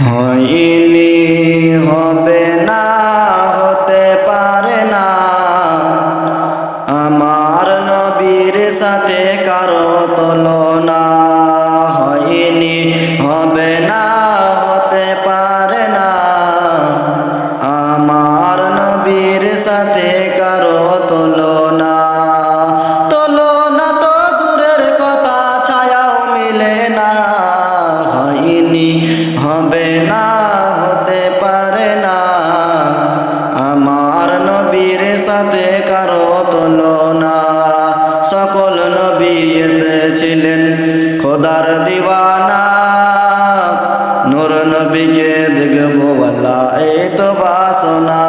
হয়নি, হবে না, হতে পারে না আমার নবীর সাথে কারো তুলনা। হয়নি, হবে না, হতে পারে না আমার নবীর সাথে কারো তুলনা। তুলনা তো দূরের কথা, ছায়াও মিলে না। হয়নি, হবে না, হতে পারে না আমার নবীর সাথে কারো তুলনা। সকল নবী এসেছিলেন খোদার দিওয়ানা, নূর নবীকে দেখবো আল্লাহ এই তো বাসনা।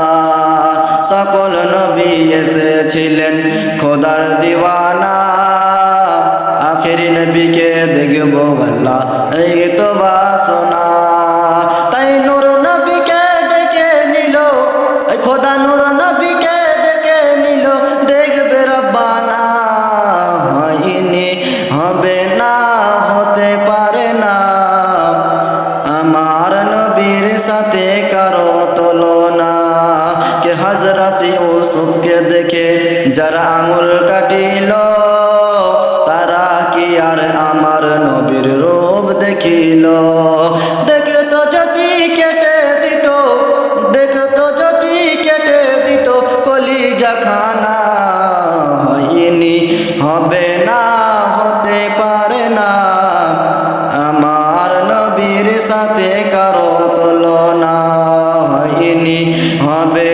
সকল নবী এসেছিলেন খোদার দিওয়ানা, আখেরি নবীকে দেখবো আল্লাহ এই তো বাসনা। তাই নূর নবীকে ডেকে নিল, খোদা নূর নবীকে ডেকে নিল, দেখবে রব্বানা। হয়নি, হবে না, হতে পারে না আমার নবীর সাথে কারো তুলনা। কে হযরত ইউসুফকে দেখে যারা আঙুল কাটিল, তারা কি আর আমার নবীর রূপ দেখিল? দেখতো যদি কেটে দিত, দেখতো যদি কেটে দিত কলিজা খানা। হয়নি, হবে না, হতে পারে না আমার নবীর সাথে কারো তুলনা। হয়নি, হবে